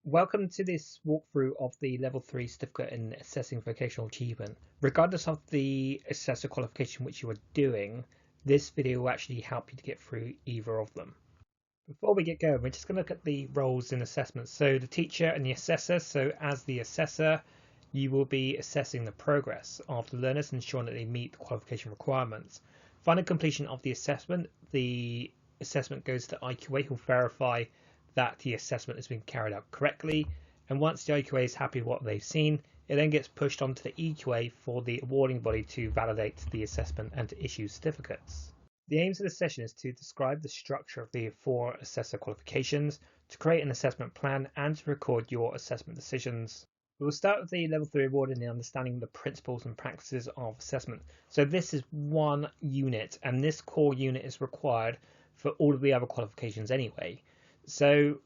Welcome to this walkthrough of the Level 3 Certificate in Assessing Vocational Achievement. Regardless of the assessor qualification which you are doing, this video will actually help you to get through either of them. Before we get going, we're just going to look at the roles in assessment. So the teacher and the assessor. So as the assessor, you will be assessing the progress of the learners, ensuring that they meet the qualification requirements. Final completion of the assessment goes to IQA, who will verify that the assessment has been carried out correctly, and once the IQA is happy with what they've seen, it then gets pushed onto the EQA for the awarding body to validate the assessment and to issue certificates. The aims of this session is to describe the structure of the 4 assessor qualifications, to create an assessment plan, and to record your assessment decisions. We will start with the Level 3 award in the understanding the principles and practices of assessment. So this is one unit, and this core unit is required for all of the other qualifications anyway. So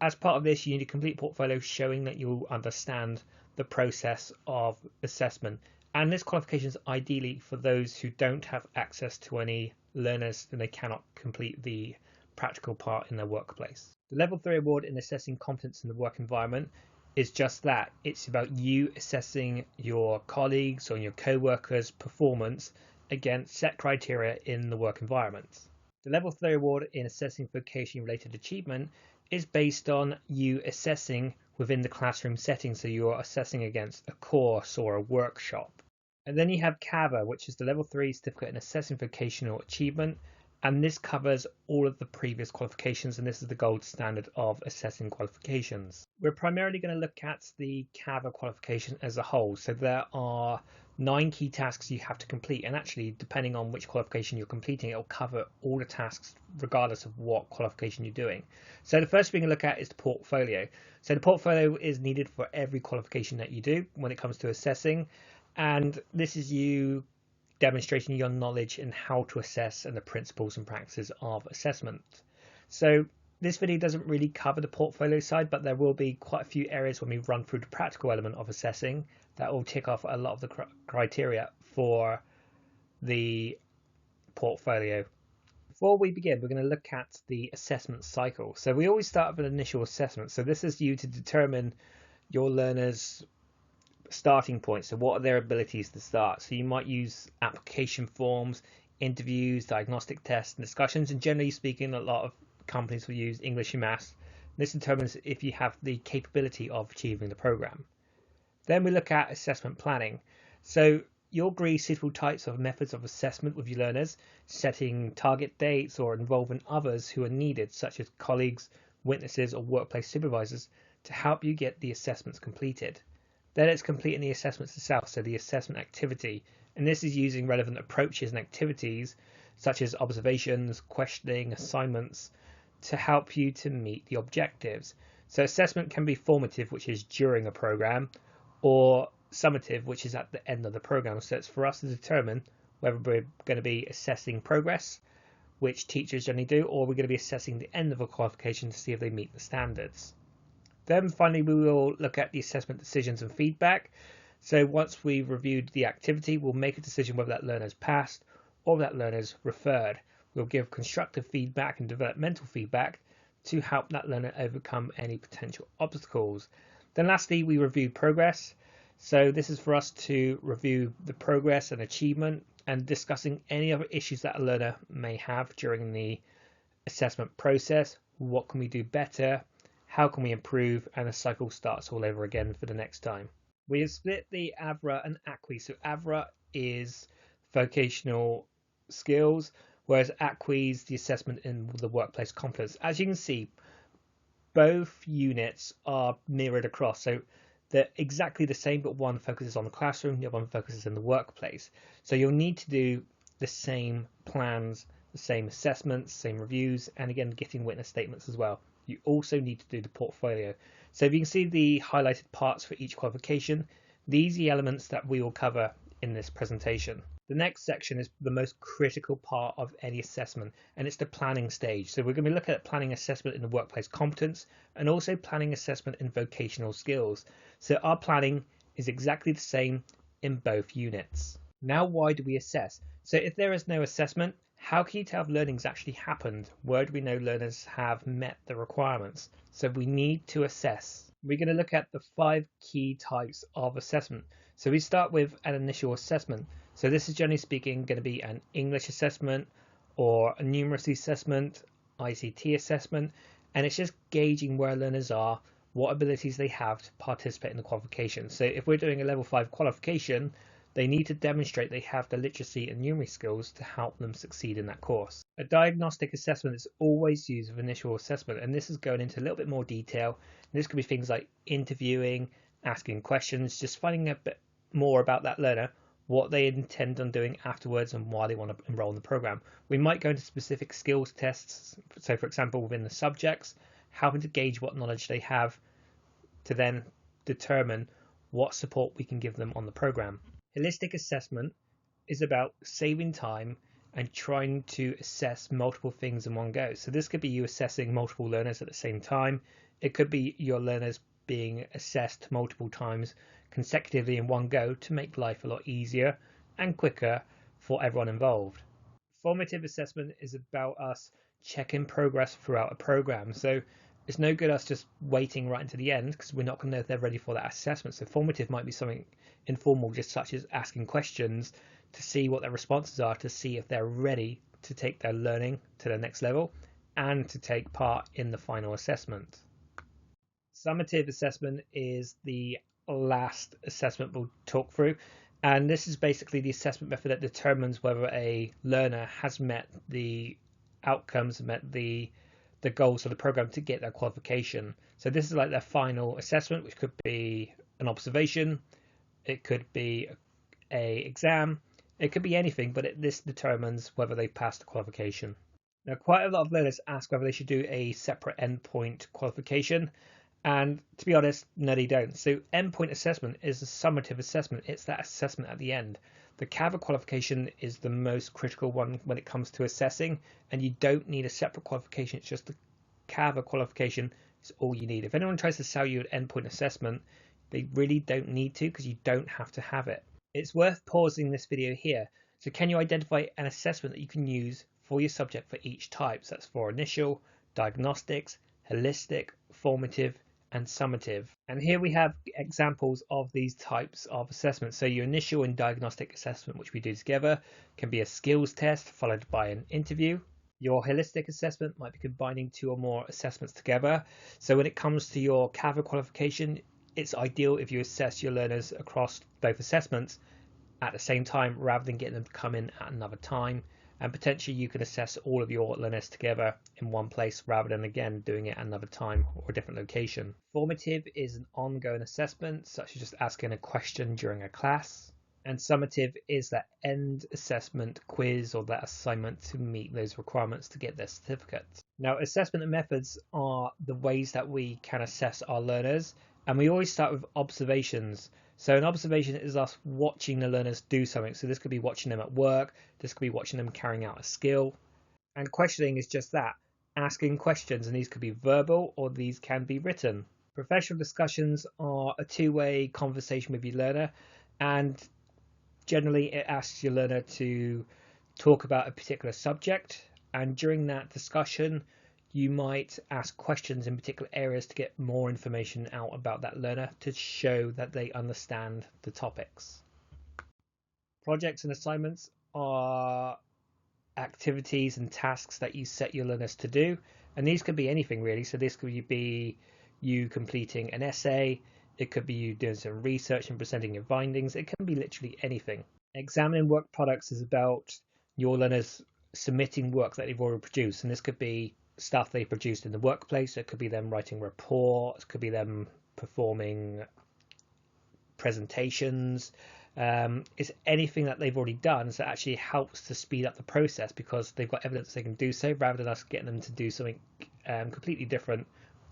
as part of this, you need a complete portfolio showing that you understand the process of assessment. And this qualification is ideally for those who don't have access to any learners and they cannot complete the practical part in their workplace. The Level 3 award in assessing competence in the work environment is just that. It's about you assessing your colleagues or your co-workers' performance against set criteria in the work environment. The Level 3 award in assessing vocation-related achievement is based on you assessing within the classroom setting, so you're assessing against a course or a workshop. And then you have CAVA, which is the Level 3 Certificate in Assessing Vocational Achievement, and this covers all of the previous qualifications, and this is the gold standard of assessing qualifications. We're primarily going to look at the CAVA qualification as a whole, so there are 9 key tasks you have to complete, and actually depending on which qualification you're completing, it'll cover all the tasks regardless of what qualification you're doing. So the first thing to look at is the portfolio. So the portfolio is needed for every qualification that you do when it comes to assessing, and this is you demonstrating your knowledge in how to assess and the principles and practices of assessment. So this video doesn't really cover the portfolio side, but there will be quite a few areas when we run through the practical element of assessing that will tick off a lot of the criteria for the portfolio. Before we begin, we're going to look at the assessment cycle. So we always start with an initial assessment. So this is you to determine your learners' starting point. So what are their abilities to start? So you might use application forms, interviews, diagnostic tests, and discussions. And generally speaking, a lot of companies will use English and maths. This determines if you have the capability of achieving the program. Then we look at assessment planning. So you'll agree suitable types of methods of assessment with your learners, setting target dates or involving others who are needed, such as colleagues, witnesses, or workplace supervisors, to help you get the assessments completed. Then it's completing the assessments itself, so the assessment activity, and this is using relevant approaches and activities such as observations, questioning, assignments to help you to meet the objectives. So assessment can be formative, which is during a program, or summative, which is at the end of the program. So it's for us to determine whether we're going to be assessing progress, which teachers generally do, or we're going to be assessing the end of a qualification to see if they meet the standards. Then finally, we will look at the assessment decisions and feedback. So once we've reviewed the activity, we'll make a decision whether that learner's passed or that learner's referred. We'll give constructive feedback and developmental feedback to help that learner overcome any potential obstacles. Then lastly, we review progress. So this is for us to review the progress and achievement and discussing any other issues that a learner may have during the assessment process. What can we do better? How can we improve? And the cycle starts all over again for the next time. We have split the AVRA and ACWE. So AVRA is vocational skills, whereas ACWE is the assessment in the workplace competence. As you can see, both units are mirrored across. So they're exactly the same, but one focuses on the classroom, the other one focuses in the workplace. So you'll need to do the same plans, the same assessments, same reviews, and again, getting witness statements as well. You also need to do the portfolio. So if you can see the highlighted parts for each qualification, these are the elements that we will cover in this presentation. The next section is the most critical part of any assessment, and it's the planning stage. So we're going to be looking at planning assessment in the workplace competence and also planning assessment in vocational skills. So our planning is exactly the same in both units. Now, why do we assess? So if there is no assessment, how can you tell if learning's actually happened? Where do we know learners have met the requirements? So we need to assess. We're going to look at the 5 key types of assessment. So we start with an initial assessment. So this is generally speaking going to be an English assessment or a numeracy assessment, ICT assessment, and it's just gauging where learners are, what abilities they have to participate in the qualification. So if we're doing a level 5 qualification, they need to demonstrate they have the literacy and numeracy skills to help them succeed in that course. A diagnostic assessment is always used with initial assessment, and this is going into a little bit more detail. This could be things like interviewing, asking questions, just finding a bit more about that learner, what they intend on doing afterwards and why they want to enroll in the program. We might go into specific skills tests, so for example within the subjects, helping to gauge what knowledge they have to then determine what support we can give them on the program. Holistic assessment is about saving time and trying to assess multiple things in one go. So this could be you assessing multiple learners at the same time. It could be your learners being assessed multiple times consecutively in one go to make life a lot easier and quicker for everyone involved. Formative assessment is about us checking progress throughout a program. So it's no good us just waiting right until the end because we're not going to know if they're ready for that assessment. So formative might be something informal, just such as asking questions to see what their responses are, to see if they're ready to take their learning to the next level and to take part in the final assessment. Summative assessment is the last assessment we'll talk through, and this is basically the assessment method that determines whether a learner has met the outcomes, met the goals of the program to get their qualification. So this is like their final assessment, which could be an observation, it could be a exam, it could be anything, but this determines whether they've passed the qualification. Now, quite a lot of learners ask whether they should do a separate endpoint qualification, and to be honest, no, they don't. So endpoint assessment is a summative assessment. It's that assessment at the end. The CAVA qualification is the most critical one when it comes to assessing, and you don't need a separate qualification. It's just the CAVA qualification is all you need. If anyone tries to sell you an endpoint assessment, they really don't need to, because you don't have to have it. It's worth pausing this video here. So can you identify an assessment that you can use for your subject for each type? So that's for initial, diagnostics, holistic, formative, and summative. And here we have examples of these types of assessments. So your initial and diagnostic assessment, which we do together, can be a skills test followed by an interview. Your holistic assessment might be combining 2 or more assessments together. So when it comes to your CAVA qualification, it's ideal if you assess your learners across both assessments at the same time rather than getting them to come in at another time. And potentially you can assess all of your learners together in one place rather than again doing it at another time or a different location. Formative is an ongoing assessment, such as just asking a question during a class. And summative is that end assessment quiz or that assignment to meet those requirements to get their certificate. Now, assessment methods are the ways that we can assess our learners, and we always start with observations. So an observation is us watching the learners do something. So this could be watching them at work, this could be watching them carrying out a skill. And questioning is just that, asking questions, and these could be verbal or these can be written. Professional discussions are a 2-way conversation with your learner, and generally it asks your learner to talk about a particular subject, and during that discussion you might ask questions in particular areas to get more information out about that learner to show that they understand the topics. Projects and assignments are activities and tasks that you set your learners to do, and these could be anything really. So this could be you completing an essay, it could be you doing some research and presenting your findings, it can be literally anything. Examining work products is about your learners submitting work that they've already produced, and this could be stuff they produced in the workplace, it could be them writing reports, it could be them performing presentations. It's anything that they've already done, so it actually helps to speed up the process because they've got evidence they can do so, rather than us getting them to do something completely different,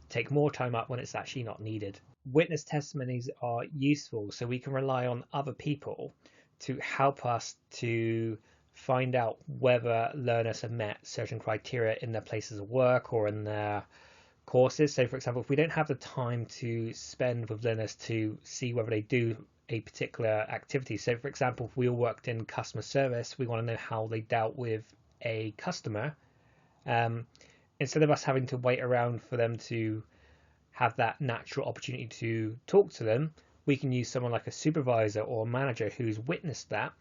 take more time up when it's actually not needed. Witness testimonies are useful, so we can rely on other people to help us to find out whether learners have met certain criteria in their places of work or in their courses. So for example, if we don't have the time to spend with learners to see whether they do a particular activity, so for example, if we all worked in customer service, we want to know how they dealt with a customer, instead of us having to wait around for them to have that natural opportunity to talk to them, we can use someone like a supervisor or a manager who's witnessed that,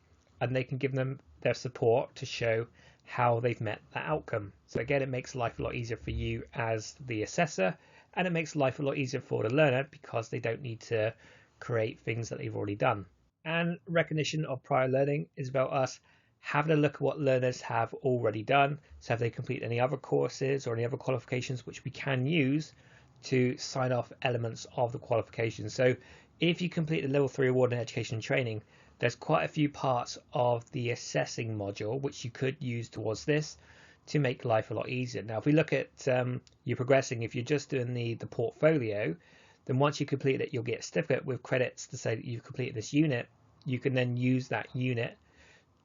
and they can give them their support to show how they've met that outcome. So again, it makes life a lot easier for you as the assessor, and it makes life a lot easier for the learner because they don't need to create things that they've already done. And recognition of prior learning is about us having a look at what learners have already done. So have they completed any other courses or any other qualifications which we can use to sign off elements of the qualification. So if you complete the level 3 award in education and training, there's quite a few parts of the assessing module which you could use towards this to make life a lot easier. Now, if we look at you progressing, if you're just doing the portfolio, then once you complete it, you'll get a certificate with credits to say that you've completed this unit. You can then use that unit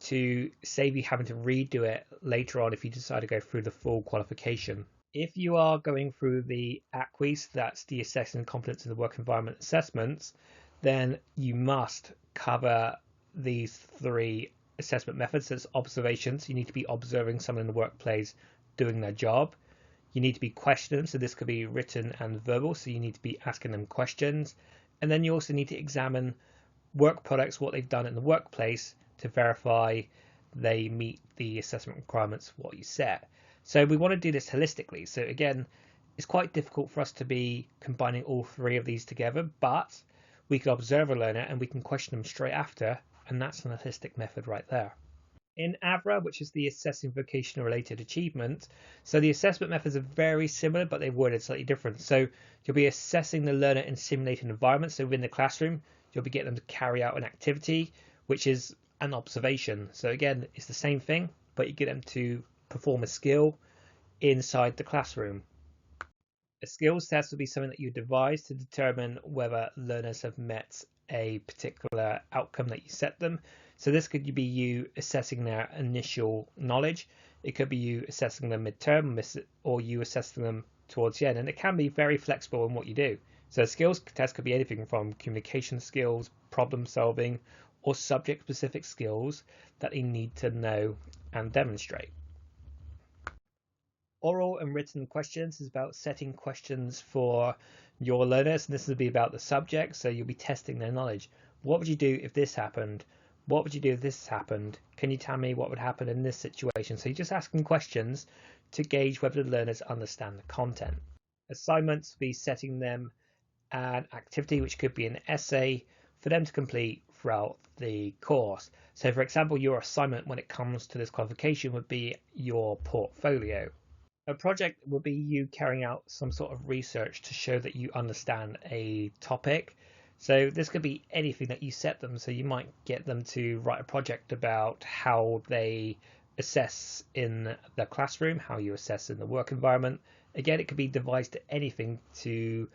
to save you having to redo it later on if you decide to go through the full qualification. If you are going through the ACWE, so that's the Assessing Competence in the Work Environment assessments, then you must cover these 3 assessment methods. There's observations. You need to be observing someone in the workplace doing their job. You need to be questioning, so this could be written and verbal, so you need to be asking them questions. And then you also need to examine work products, what they've done in the workplace, to verify they meet the assessment requirements what you set. So we want to do this holistically. So again, it's quite difficult for us to be combining all 3 of these together, but we can observe a learner and we can question them straight after, and that's an holistic method right there. In AVRA, which is the Assessing Vocational Related Achievement, so the assessment methods are very similar, but they're worded slightly different. So you'll be assessing the learner in simulated environments. So within the classroom, you'll be getting them to carry out an activity, which is an observation. So again, it's the same thing, but you get them to perform a skill inside the classroom. A skills test will be something that you devise to determine whether learners have met a particular outcome that you set them. So this could be you assessing their initial knowledge. It could be you assessing them midterm, or you assessing them towards the end. And it can be very flexible in what you do. So a skills test could be anything from communication skills, problem solving, or subject specific skills that they need to know and demonstrate. Oral and written questions is about setting questions for your learners, and this will be about the subject, so you'll be testing their knowledge. What would you do if this happened? What would you do if this happened? Can you tell me what would happen in this situation? So you're just asking questions to gauge whether the learners understand the content. Assignments will be setting them an activity, which could be an essay for them to complete throughout the course. So for example, your assignment when it comes to this qualification would be your portfolio. A project would be you carrying out some sort of research to show that you understand a topic. So this could be anything that you set them. So you might get them to write a project about how they assess in the classroom, how you assess in the work environment. Again, it could be devised to anything to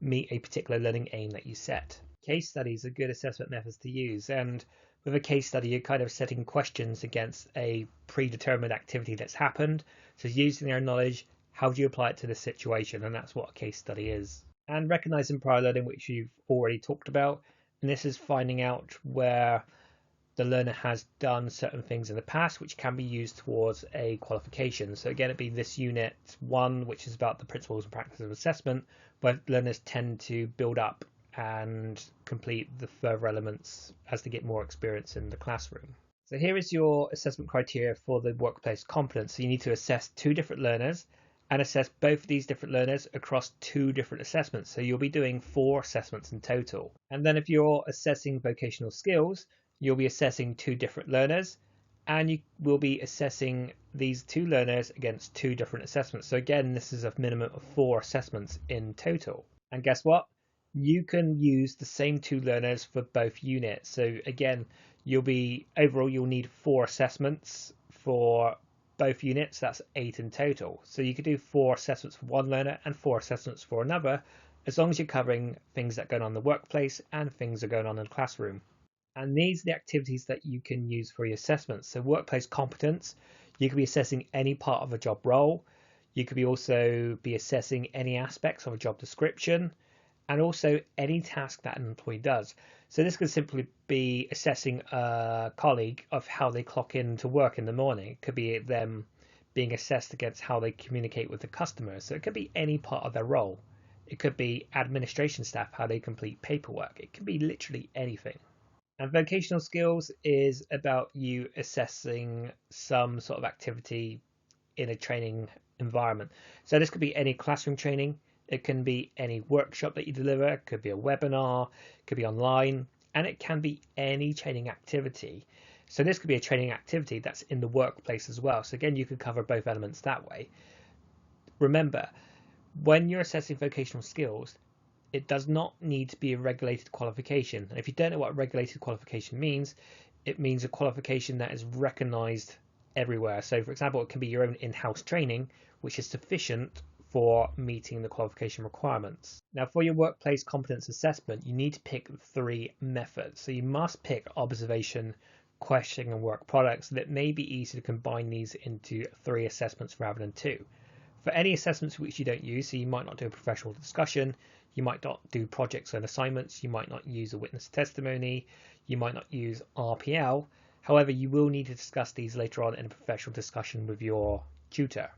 meet a particular learning aim that you set. Case studies are good assessment methods to use, and with a case study you're kind of setting questions against a predetermined activity that's happened. So using their knowledge, how do you apply it to the situation? And that's what a case study is. And recognizing prior learning, which you've already talked about, and this is finding out where the learner has done certain things in the past which can be used towards a qualification. So again, it'd be this unit 1, which is about the principles and practices of assessment, where learners tend to build up and complete the further elements as they get more experience in the classroom. So here is your assessment criteria for the workplace competence. So you need to assess 2 different learners and assess both of these different learners across 2 different assessments. So you'll be doing 4 assessments in total. And then if you're assessing vocational skills, you'll be assessing 2 different learners, and you will be assessing these 2 learners against 2 different assessments. So again, this is a minimum of 4 assessments in total. And guess what? You can use the same 2 learners for both units. So again, you'll need 4 assessments for both units. That's 8 in total. So you could do 4 assessments for one learner and 4 assessments for another, as long as you're covering things that are going on in the workplace and things that are going on in the classroom. And these are the activities that you can use for your assessments. So workplace competence, you could be assessing any part of a job role. You could also be assessing any aspects of a job description, and also any task that an employee does. So this could simply be assessing a colleague of how they clock in to work in the morning. It could be them being assessed against how they communicate with the customer. So it could be any part of their role. It could be administration staff, how they complete paperwork. It can be literally anything. And vocational skills is about you assessing some sort of activity in a training environment. So this could be any classroom training. It can be any workshop that you deliver. It could be a webinar. It could be online. And it can be any training activity. So this could be a training activity that's in the workplace as well. So again, you could cover both elements that way. Remember, when you're assessing vocational skills, it does not need to be a regulated qualification. And if you don't know what a regulated qualification means, it means a qualification that is recognized everywhere. So for example, it can be your own in-house training, which is sufficient for meeting the qualification requirements. Now for your workplace competence assessment, you need to pick 3 methods. So you must pick observation, questioning and work products. So that it may be easy to combine these into 3 assessments rather than 2. For any assessments which you don't use, so you might not do a professional discussion, you might not do projects and assignments, you might not use a witness testimony, you might not use RPL. However, you will need to discuss these later on in a professional discussion with your tutor.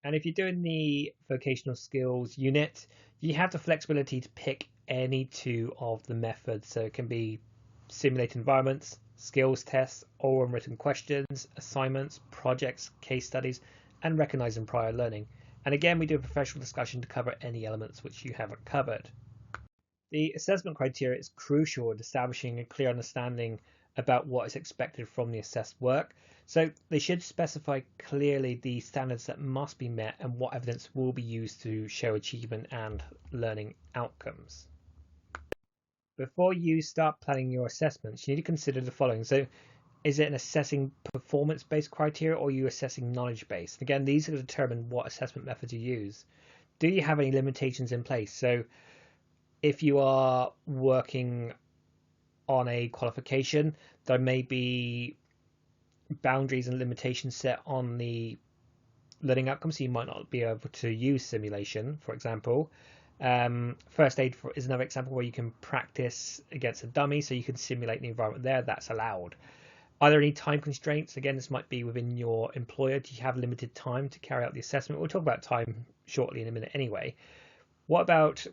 And if you're doing the vocational skills unit, you have the flexibility to pick any 2 of the methods. So it can be simulated environments, skills tests, oral and written questions, assignments, projects, case studies, and recognizing prior learning. And again, we do a professional discussion to cover any elements which you haven't covered. The assessment criteria is crucial in establishing a clear understanding about what is expected from the assessed work. So they should specify clearly the standards that must be met and what evidence will be used to show achievement and learning outcomes. Before you start planning your assessments, you need to consider the following. So is it an assessing performance-based criteria or are you assessing knowledge-based? Again, these are to determine what assessment methods you use. Do you have any limitations in place? So if you are working on a qualification, there may be boundaries and limitations set on the learning outcomes, so you might not be able to use simulation, for example. First aid is another example where you can practice against a dummy, so you can simulate the environment there. That's allowed. Are there any time constraints? Again, this might be within your employer. Do you have limited time to carry out the assessment? We'll talk about time shortly in a minute anyway. What about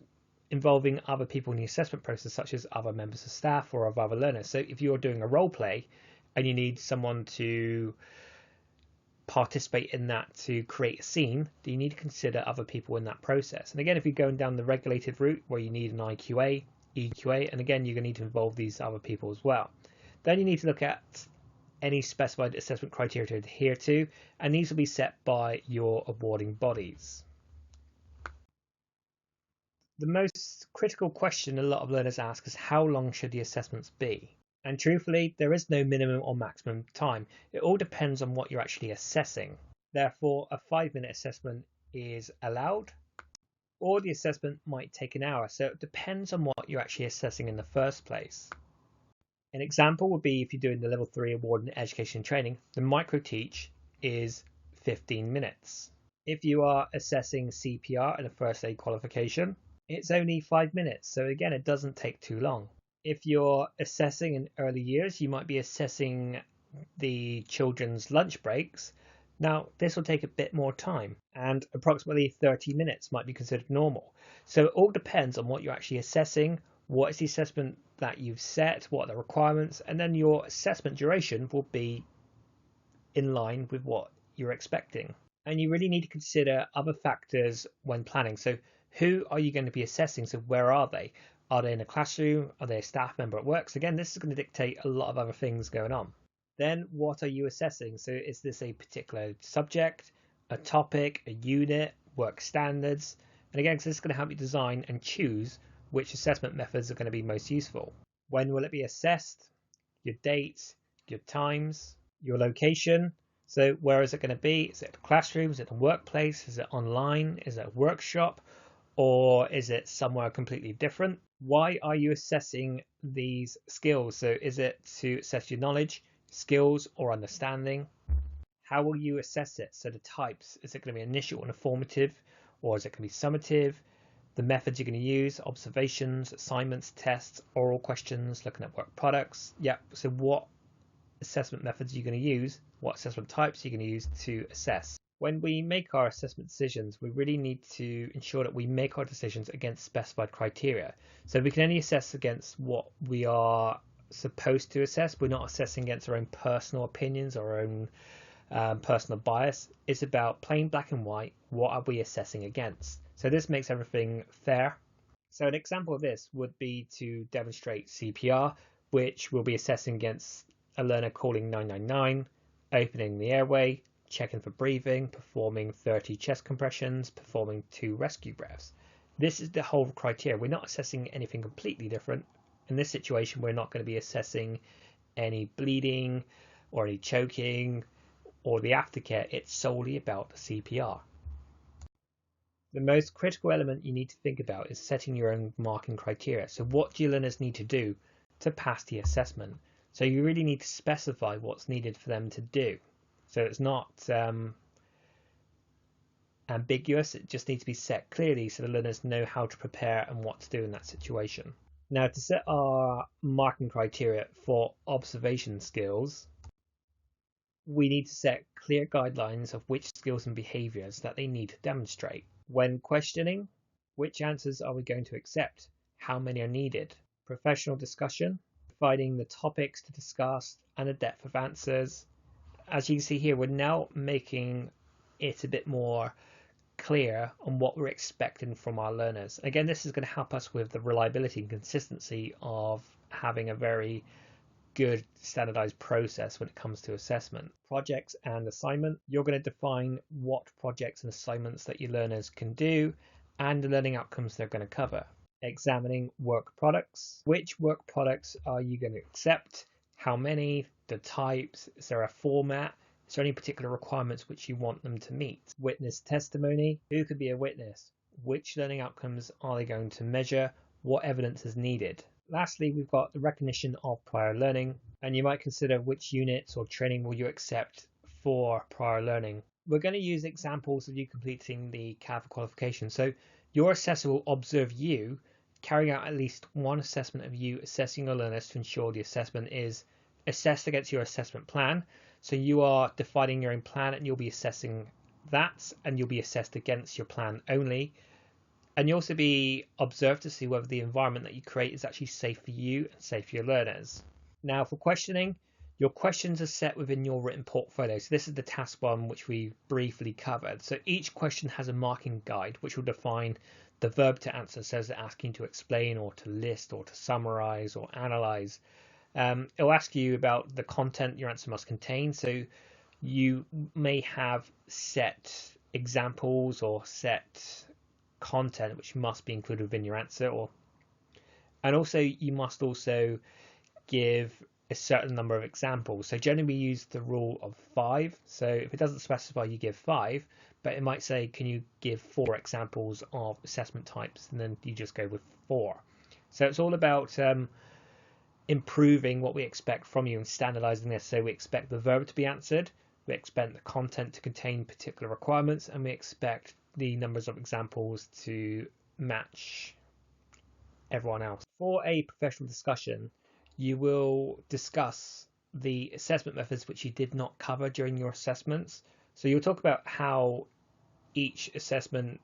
involving other people in the assessment process, such as other members of staff or of other learners? So if you're doing a role play and you need someone to participate in that to create a scene, do you need to consider other people in that process? And again, if you're going down the regulated route where you need an IQA, EQA, and again, you're going to need to involve these other people as well. Then you need to look at any specified assessment criteria to adhere to, and these will be set by your awarding bodies. The most critical question a lot of learners ask is how long should the assessments be? And truthfully, there is no minimum or maximum time. It all depends on what you're actually assessing. Therefore, a 5-minute assessment is allowed, or the assessment might take an hour. So it depends on what you're actually assessing in the first place. An example would be if you're doing the level 3 award in education and training, the micro teach is 15 minutes. If you are assessing CPR and a first aid qualification, it's only 5 minutes. So again, it doesn't take too long. If you're assessing in early years, you might be assessing the children's lunch breaks. Now, this will take a bit more time, and approximately 30 minutes might be considered normal. So it all depends on what you're actually assessing, what is the assessment that you've set, what are the requirements, and then your assessment duration will be in line with what you're expecting. And you really need to consider other factors when planning. So who are you going to be assessing? So where are they? Are they in a classroom? Are they a staff member at work? So again, this is going to dictate a lot of other things going on. Then what are you assessing? So is this a particular subject, a topic, a unit, work standards? And again, so this is going to help you design and choose which assessment methods are going to be most useful. When will it be assessed? Your dates, your times, your location. So where is it going to be? Is it a classroom? Is it a workplace? Is it online? Is it a workshop? Or is it somewhere completely different? Why are you assessing these skills? So is it to assess your knowledge, skills, or understanding? How will you assess it? So the types, is it going to be initial and formative, or is it going to be summative? The methods you're going to use, observations, assignments, tests, oral questions, looking at work products. Yeah, so what assessment methods are you going to use? What assessment types are you going to use to assess? When we make our assessment decisions, we really need to ensure that we make our decisions against specified criteria. So we can only assess against what we are supposed to assess. We're not assessing against our own personal opinions or our own personal bias. It's about plain black and white. What are we assessing against? So this makes everything fair. So an example of this would be to demonstrate CPR, which we'll be assessing against a learner calling 999, opening the airway, checking for breathing, performing 30 chest compressions, performing 2 rescue breaths. This is the whole criteria. We're not assessing anything completely different. In this situation, we're not going to be assessing any bleeding or any choking or the aftercare. It's solely about the CPR. The most critical element you need to think about is setting your own marking criteria. So what do your learners need to do to pass the assessment? So you really need to specify what's needed for them to do. So it's not ambiguous, it just needs to be set clearly so the learners know how to prepare and what to do in that situation. Now, to set our marking criteria for observation skills, we need to set clear guidelines of which skills and behaviours that they need to demonstrate. When questioning, which answers are we going to accept? How many are needed? Professional discussion, providing the topics to discuss and the depth of answers. As you can see here, we're now making it a bit more clear on what we're expecting from our learners. Again, this is going to help us with the reliability and consistency of having a very good standardized process when it comes to assessment. Projects and assignment, you're going to define what projects and assignments that your learners can do and the learning outcomes they're going to cover. Examining work products, which work products are you going to accept? How many? The types? Is there a format? Is there any particular requirements which you want them to meet? Witness testimony, who could be a witness? Which learning outcomes are they going to measure? What evidence is needed? Lastly, we've got the recognition of prior learning, and you might consider which units or training will you accept for prior learning. We're going to use examples of you completing the CAVA qualification. So your assessor will observe you carrying out at least one assessment of you assessing your learners to ensure the assessment is assessed against your assessment plan. So you are defining your own plan and you'll be assessing that, and you'll be assessed against your plan only. And you'll also be observed to see whether the environment that you create is actually safe for you and safe for your learners. Now for questioning, your questions are set within your written portfolio. So this is the task one which we briefly covered. So each question has a marking guide which will define the verb to answer. So it's asking to explain or to list or to summarize or analyze. It'll ask you about the content your answer must contain. So you may have set examples or set content which must be included within your answer, and also you must also give a certain number of examples. So generally we use the rule of 5. So if it doesn't specify, you give 5, but it might say, can you give 4 examples of assessment types, and then you just go with 4. So it's all about improving what we expect from you and standardizing this. So we expect the verb to be answered, we expect the content to contain particular requirements, and we expect the numbers of examples to match everyone else. For a professional discussion, you will discuss the assessment methods which you did not cover during your assessments. So you'll talk about how each assessment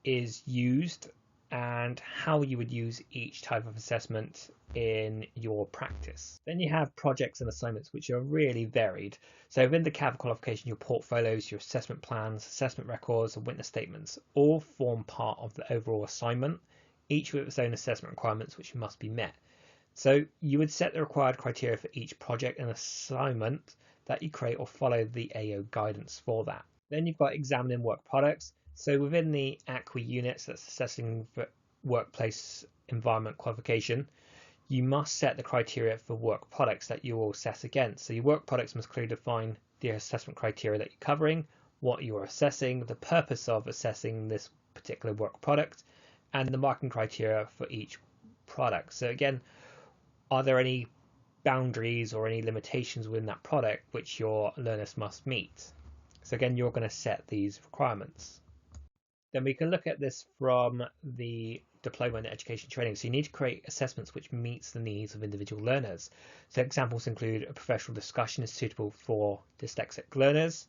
is used and how you would use each type of assessment in your practice. Then you have projects and assignments which are really varied. So within the CAVA qualification, your portfolios, your assessment plans, assessment records and witness statements all form part of the overall assignment, each with its own assessment requirements which must be met. So you would set the required criteria for each project and assignment that you create or follow the AO guidance for that. Then you've got examining work products. So within the ACWE units, that's assessing for workplace environment qualification, you must set the criteria for work products that you will assess against. So your work products must clearly define the assessment criteria that you're covering, what you're assessing, the purpose of assessing this particular work product, and the marking criteria for each product. So again, are there any boundaries or any limitations within that product which your learners must meet? So again, you're going to set these requirements. Then we can look at this from the diploma in education training. So you need to create assessments which meets the needs of individual learners. So examples include a professional discussion is suitable for dyslexic learners,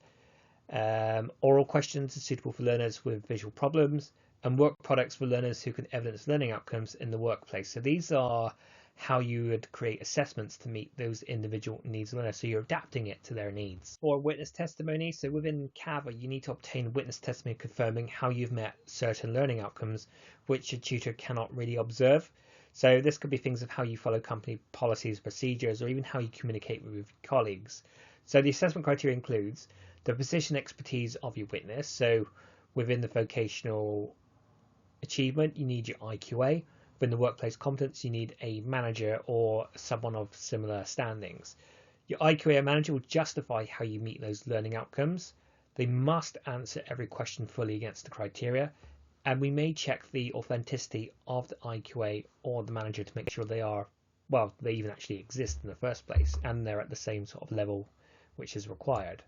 Oral questions are suitable for learners with visual problems, and work products for learners who can evidence learning outcomes in the workplace. So these are how you would create assessments to meet those individual needs of learners. So you're adapting it to their needs. For witness testimony, so within CAVA, you need to obtain witness testimony confirming how you've met certain learning outcomes, which a tutor cannot really observe. So this could be things of how you follow company policies, procedures, or even how you communicate with your colleagues. So the assessment criteria includes the position expertise of your witness. So within the vocational achievement, you need your IQA. Within the workplace competence, you need a manager or someone of similar standings. Your IQA manager will justify how you meet those learning outcomes. They must answer every question fully against the criteria. And we may check the authenticity of the IQA or the manager to make sure they are, well, they even actually exist in the first place and they're at the same sort of level which is required.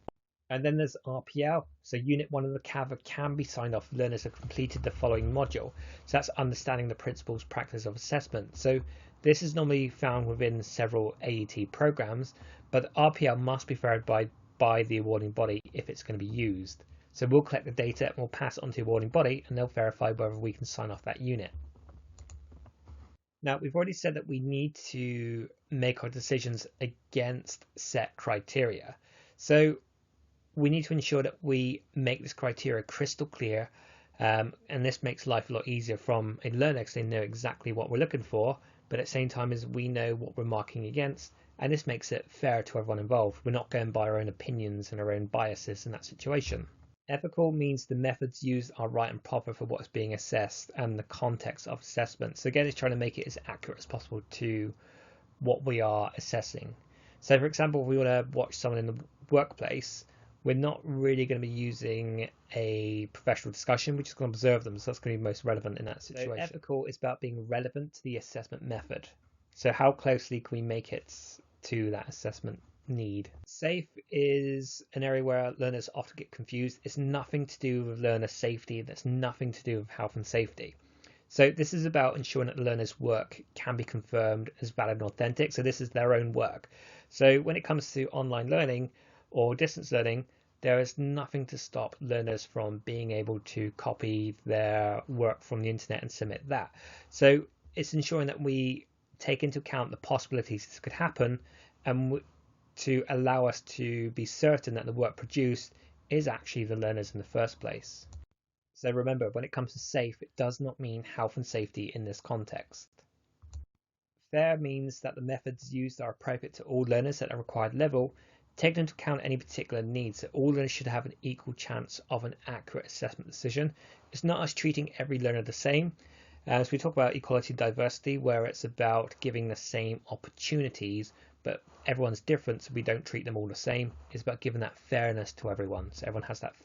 And then there's RPL. So Unit 1 of the CAVA can be signed off if learners have completed the following module. So that's understanding the principles, practice of assessment. So this is normally found within several AET programs, but RPL must be verified by the awarding body if it's going to be used. So we'll collect the data and we'll pass it on to the awarding body and they'll verify whether we can sign off that unit. Now, we've already said that we need to make our decisions against set criteria. So we need to ensure that we make this criteria crystal clear, and this makes life a lot easier from a learner because they know exactly what we're looking for, but at the same time as we know what we're marking against, and this makes it fair to everyone involved. We're not going by our own opinions and our own biases in that situation. Ethical means the methods used are right and proper for what is being assessed and the context of assessment. So again, it's trying to make it as accurate as possible to what we are assessing. So for example, if we want to watch someone in the workplace, we're not really going to be using a professional discussion. We're just going to observe them. So that's going to be most relevant in that situation. So ethical is about being relevant to the assessment method. So how closely can we make it to that assessment need? Safe is an area where learners often get confused. It's nothing to do with learner safety. That's nothing to do with health and safety. So this is about ensuring that the learner's work can be confirmed as valid and authentic. So this is their own work. So when it comes to online learning or distance learning, there is nothing to stop learners from being able to copy their work from the internet and submit that. So it's ensuring that we take into account the possibilities this could happen and to allow us to be certain that the work produced is actually the learners in the first place. So remember, when it comes to safe, it does not mean health and safety in this context. Fair means that the methods used are appropriate to all learners at a required level, taking into account any particular needs. So all learners should have an equal chance of an accurate assessment decision. It's not us treating every learner the same. As we talk about equality and diversity, where it's about giving the same opportunities, but everyone's different, so we don't treat them all the same. It's about giving that fairness to everyone, so everyone has that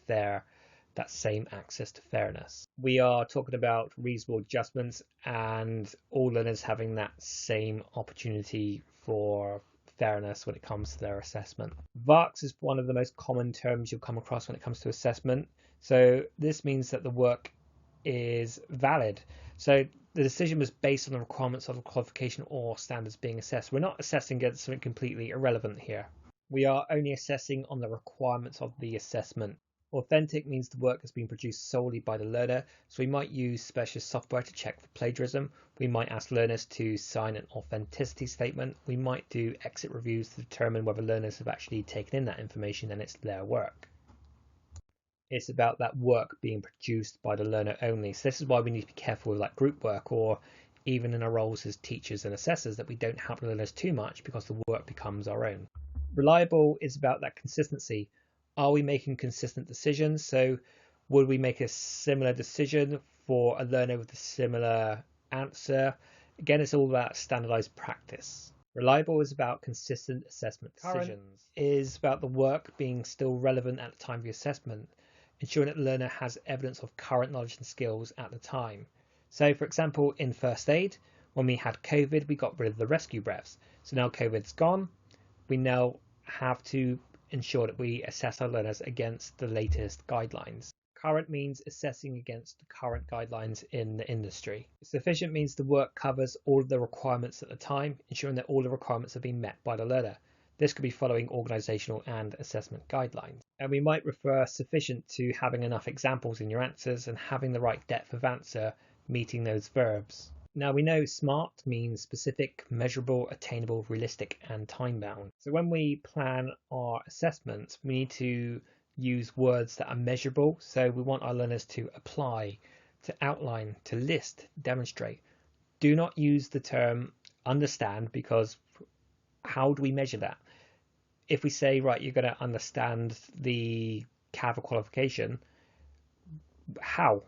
same access to fairness. We are talking about reasonable adjustments and all learners having that same opportunity for fairness when it comes to their assessment. VARCS is one of the most common terms you'll come across when it comes to assessment. So this means that the work is valid. So the decision was based on the requirements of the qualification or standards being assessed. We're not assessing against something completely irrelevant here. We are only assessing on the requirements of the assessment. Authentic means the work has been produced solely by the learner, so we might use specialist software to check for plagiarism. We might ask learners to sign an authenticity statement. We might do exit reviews to determine whether learners have actually taken in that information and it's their work. It's about that work being produced by the learner only. So this is why we need to be careful with like group work or even in our roles as teachers and assessors that we don't help the learners too much because the work becomes our own. Reliable is about that consistency. Are we making consistent decisions? So would we make a similar decision for a learner with a similar answer? Again, it's all about standardized practice. Reliable is about consistent assessment decisions. Current is about the work being still relevant at the time of the assessment, ensuring that the learner has evidence of current knowledge and skills at the time. So for example, in first aid, when we had COVID, we got rid of the rescue breaths. So now COVID's gone, we now have to ensure that we assess our learners against the latest guidelines. Current means assessing against the current guidelines in the industry. Sufficient means the work covers all of the requirements at the time, ensuring that all the requirements have been met by the learner. This could be following organisational and assessment guidelines. And we might refer sufficient to having enough examples in your answers and having the right depth of answer meeting those verbs. Now we know SMART means specific, measurable, attainable, realistic, and time-bound. So when we plan our assessments, we need to use words that are measurable. So we want our learners to apply, to outline, to list, demonstrate. Do not use the term understand, because how do we measure that? If we say, right, you're going to understand the CAVA qualification, how?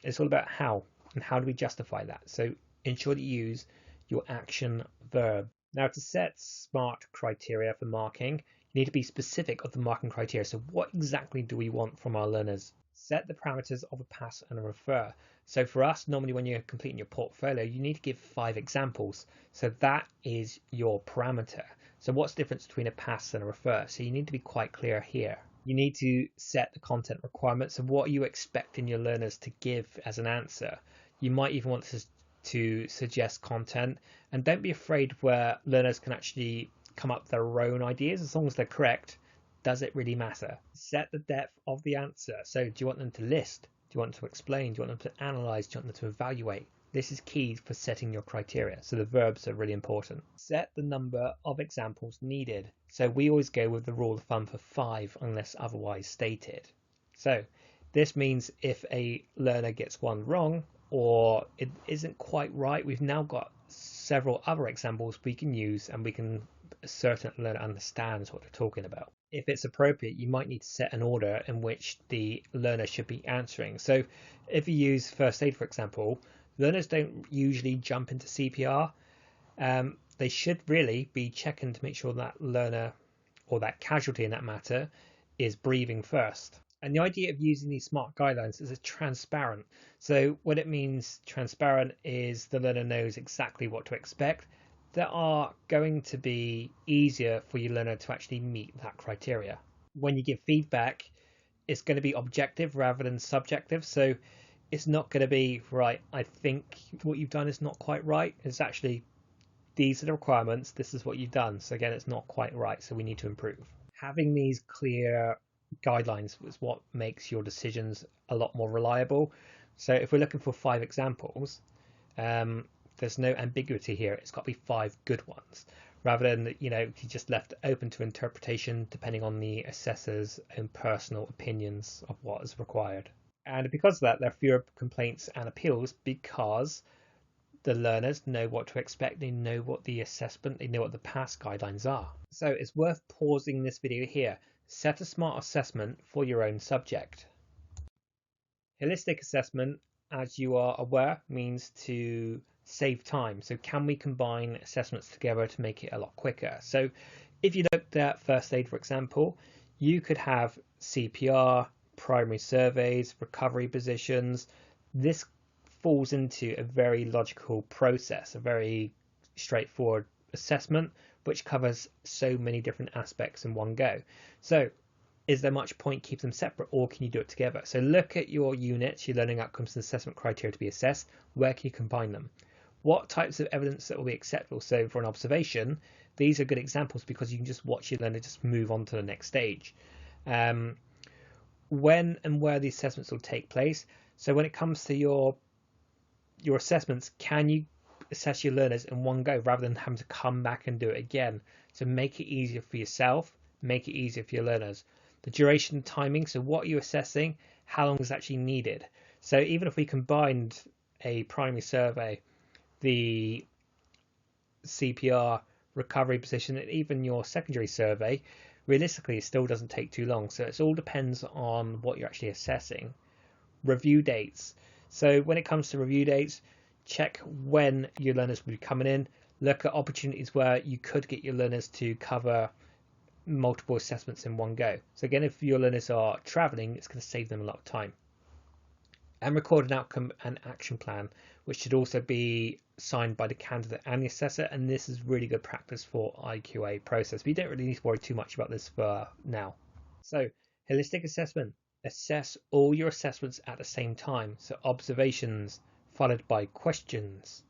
It's all about how, and how do we justify that? So ensure that you use your action verb. Now, to set SMART criteria for marking, you need to be specific of the marking criteria. So what exactly do we want from our learners? Set the parameters of a pass and a refer. So for us, normally when you're completing your portfolio, you need to give 5 examples. So that is your parameter. So what's the difference between a pass and a refer? So you need to be quite clear here. You need to set the content requirements of what you expecting your learners to give as an answer. You might even want to suggest content, and don't be afraid where learners can actually come up with their own ideas. As long as they're correct, does it really matter? Set the depth of the answer. So do you want them to list? Do you want them to explain? Do you want them to analyze? Do you want them to evaluate? This is key for setting your criteria. So the verbs are really important. Set the number of examples needed. So we always go with the rule of thumb for 5 unless otherwise stated. So this means if a learner gets one wrong or it isn't quite right, we've now got several other examples we can use, and we can certain learner understands what they're talking about. If it's appropriate, you might need to set an order in which the learner should be answering. So if you use first aid, for example, learners don't usually jump into CPR. They should really be checking to make sure that learner, or that casualty in that matter, is breathing first. And the idea of using these SMART guidelines is transparent. So what it means transparent is the learner knows exactly what to expect. That are going to be easier for your learner to actually meet that criteria. When you give feedback, it's going to be objective rather than subjective. So it's not going to be, right, I think what you've done is not quite right. It's actually, these are the requirements, this is what you've done. So again, it's not quite right, so we need to improve. Having these clear guidelines is what makes your decisions a lot more reliable. So if we're looking for 5 examples, there's no ambiguity here. It's got to be 5 good ones, rather than, you know, you just left open to interpretation depending on the assessor's own personal opinions of what is required. And because of that, there are fewer complaints and appeals, because the learners know what to expect. They know what the assessment, they know what the pass guidelines are. So it's worth pausing this video here. Set a SMART assessment for your own subject. Holistic assessment, as you are aware, means to save time. So can we combine assessments together to make it a lot quicker? So if you looked at first aid, for example, you could have CPR, primary surveys, recovery positions. This falls into a very logical process, a very straightforward assessment, which covers so many different aspects in one go. So is there much point keeping them separate, or can you do it together? So look at your units, your learning outcomes and assessment criteria to be assessed. Where can you combine them? What types of evidence that will be acceptable? So for an observation, these are good examples because you can just watch your learner just move on to the next stage. When and where the assessments will take place. So when it comes to your assessments, can you assess your learners in one go rather than having to come back and do it again? So make it easier for yourself, make it easier for your learners. The duration and timing, so what are you assessing, how long is actually needed? So even if we combined a primary survey, the CPR, recovery position, and even your secondary survey, realistically it still doesn't take too long. So it all depends on what you're actually assessing. Review dates. So when it comes to review dates, check when your learners will be coming in. Look at opportunities where you could get your learners to cover multiple assessments in one go. So again, if your learners are traveling, it's going to save them a lot of time. And record an outcome and action plan, which should also be signed by the candidate and the assessor. And this is really good practice for IQA process. But you don't really need to worry too much about this for now. So holistic assessment. Assess all your assessments at the same time. So observations followed by questions.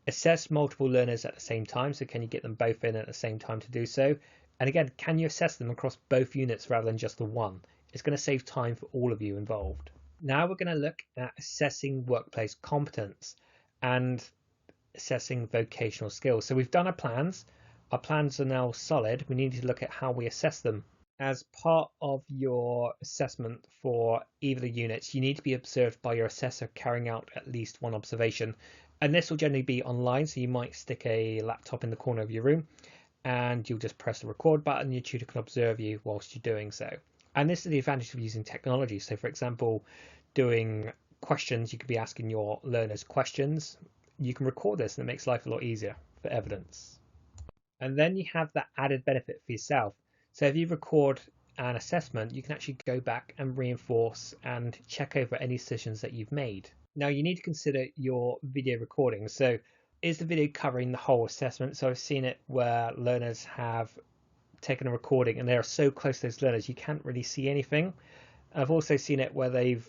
Assess multiple learners at the same time. So can you get them both in at the same time to do so? And again, can you assess them across both units rather than just the one? It's going to save time for all of you involved. Now we're going to look at assessing workplace competence and assessing vocational skills. So we've done our plans. Our plans are now solid. We need to look at how we assess them. As part of your assessment for either the units, you need to be observed by your assessor carrying out at least one observation. And this will generally be online, so you might stick a laptop in the corner of your room and you'll just press the record button. Your tutor can observe you whilst you're doing so. And this is the advantage of using technology. So for example, doing questions, you could be asking your learners questions. You can record this and it makes life a lot easier for evidence. And then you have that added benefit for yourself. So if you record an assessment, you can actually go back and reinforce and check over any decisions that you've made. Now you need to consider your video recording. So is the video covering the whole assessment? So I've seen it where learners have taken a recording and they're so close to those learners you can't really see anything. I've also seen it where they've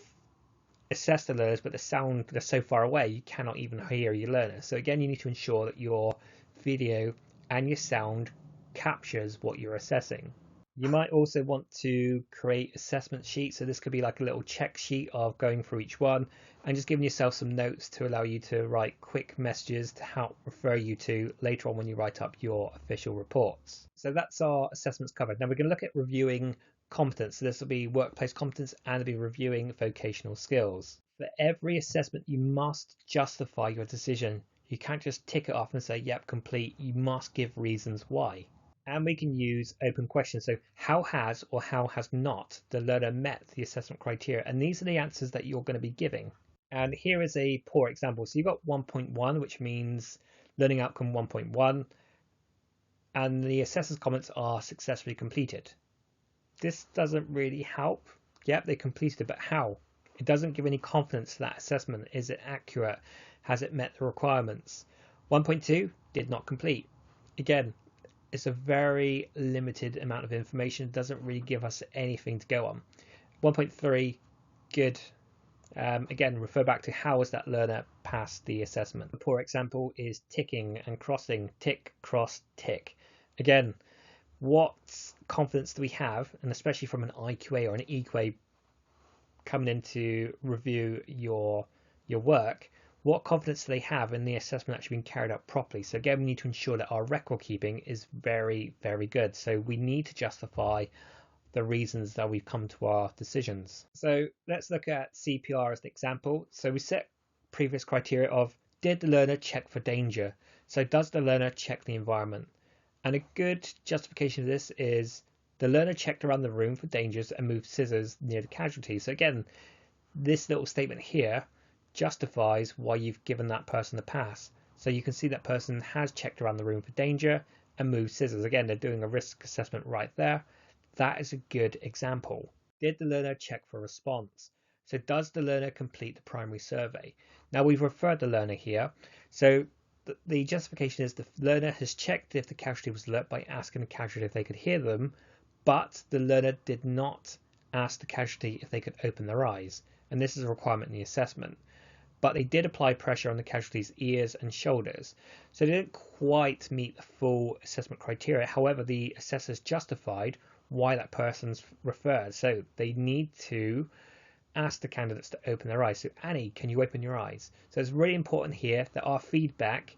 assessed the learners but they're so far away you cannot even hear your learners. So again, you need to ensure that your video and your sound captures what you're assessing. You might also want to create assessment sheets. So this could be like a little check sheet of going through each one and just giving yourself some notes to allow you to write quick messages to help refer you to later on when you write up your official reports. So that's our assessments covered. Now we're going to look at reviewing competence. So this will be workplace competence and it'll be reviewing vocational skills. For every assessment, you must justify your decision. You can't just tick it off and say, yep, complete. You must give reasons why. And we can use open questions. So how has or how has not the learner met the assessment criteria? And these are the answers that you're going to be giving. And here is a poor example. So you've got 1.1, which means learning outcome 1.1. And the assessor's comments are successfully completed. This doesn't really help. Yep, they completed it, but how? It doesn't give any confidence to that assessment. Is it accurate? Has it met the requirements? 1.2 did not complete. Again, it's a very limited amount of information. It doesn't really give us anything to go on. 1.3, good. Again, refer back to how has that learner passed the assessment. A poor example is ticking and crossing. Tick, cross, tick. Again, what confidence do we have, and especially from an IQA or an EQA coming in to review your work, what confidence do they have in the assessment actually being carried out properly? So again, we need to ensure that our record keeping is very, very good. So we need to justify the reasons that we've come to our decisions. So let's look at CPR as an example. So we set previous criteria of, did the learner check for danger? So does the learner check the environment? And a good justification of this is the learner checked around the room for dangers and moved scissors near the casualty. So again, this little statement here justifies why you've given that person the pass. So you can see that person has checked around the room for danger and moved scissors. Again, they're doing a risk assessment right there. That is a good example. Did the learner check for response? So does the learner complete the primary survey? Now we've referred the learner here. So the justification is the learner has checked if the casualty was alert by asking the casualty if they could hear them, but the learner did not ask the casualty if they could open their eyes. And this is a requirement in the assessment. But they did apply pressure on the casualty's ears and shoulders. So they didn't quite meet the full assessment criteria. However, the assessors justified why that person's referred. So they need to ask the candidates to open their eyes. So Annie, can you open your eyes? So it's really important here that our feedback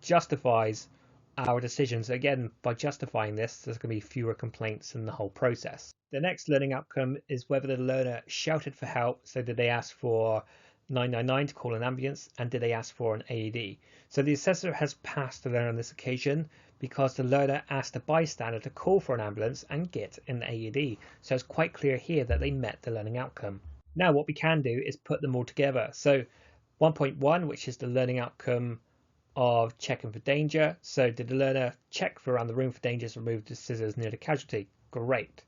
justifies our decisions. Again, by justifying this, there's going to be fewer complaints in the whole process. The next learning outcome is whether the learner shouted for help. So did they ask for 999 to call an ambulance, and did they ask for an AED? So the assessor has passed the learner on this occasion because the learner asked a bystander to call for an ambulance and get an AED. So it's quite clear here that they met the learning outcome. Now what we can do is put them all together. So 1.1, which is the learning outcome of checking for danger. So did the learner check for around the room for dangers and remove the scissors near the casualty? Great.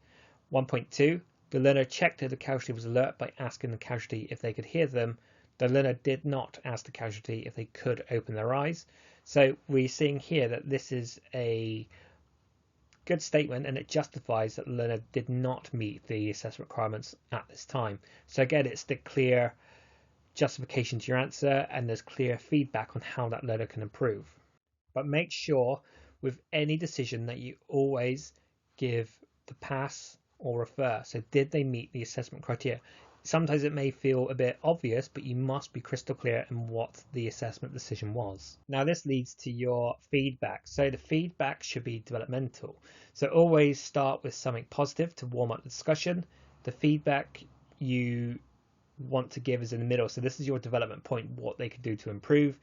1.2, the learner checked if the casualty was alert by asking the casualty if they could hear them. The learner did not ask the casualty if they could open their eyes. So we're seeing here that this is a good statement and it justifies that the learner did not meet the assessment requirements at this time. So again, it's the clear justification to your answer and there's clear feedback on how that learner can improve. But make sure with any decision that you always give the pass or refer. So did they meet the assessment criteria? Sometimes it may feel a bit obvious, but you must be crystal clear in what the assessment decision was. Now this leads to your feedback. So the feedback should be developmental. So always start with something positive to warm up the discussion. The feedback you want to give is in the middle. So this is your development point, what they could do to improve,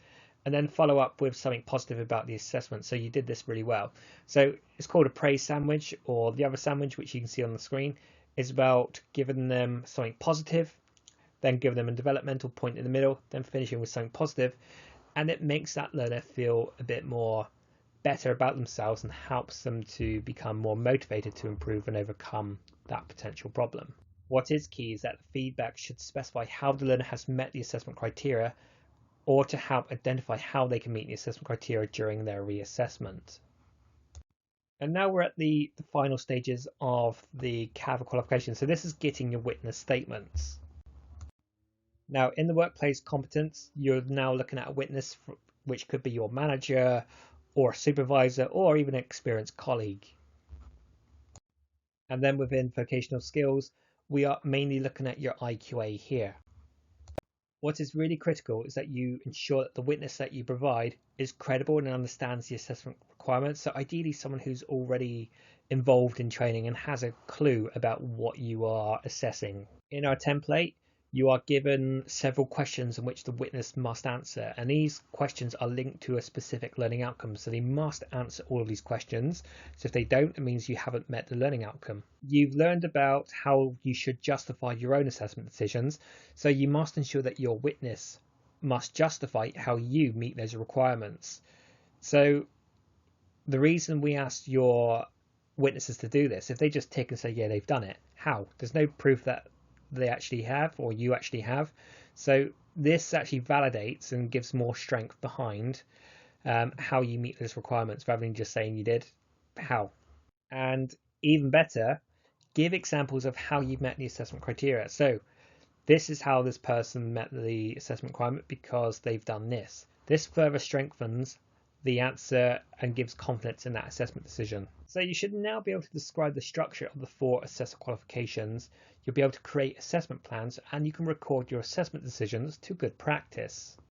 and then follow up with something positive about the assessment. So you did this really well. So it's called a praise sandwich, or the other sandwich, which you can see on the screen, is about giving them something positive, then giving them a developmental point in the middle, then finishing with something positive, and it makes that learner feel a bit more better about themselves and helps them to become more motivated to improve and overcome that potential problem. What is key is that the feedback should specify how the learner has met the assessment criteria, or to help identify how they can meet the assessment criteria during their reassessment. And now we're at the final stages of the CAVA qualification. So this is getting your witness statements. Now in the workplace competence, you're now looking at a witness, which could be your manager or a supervisor or even an experienced colleague. And then within vocational skills, we are mainly looking at your IQA here. What is really critical is that you ensure that the witness that you provide is credible and understands the assessment requirements. So ideally someone who's already involved in training and has a clue about what you are assessing. In our template, you are given several questions in which the witness must answer, and these questions are linked to a specific learning outcome. So they must answer all of these questions. So if they don't, it means you haven't met the learning outcome. You've learned about how you should justify your own assessment decisions. So you must ensure that your witness must justify how you meet those requirements. So the reason we asked your witnesses to do this, if they just tick and say, yeah, they've done it, how? There's no proof that they actually have or you actually have. So this actually validates and gives more strength behind how you meet those requirements, rather than just saying you did. How? And even better, give examples of how you've met the assessment criteria. So this is how this person met the assessment requirement because they've done this. This further strengthens the answer and gives confidence in that assessment decision. So you should now be able to describe the structure of the 4 assessor qualifications. You'll be able to create assessment plans, and you can record your assessment decisions to good practice.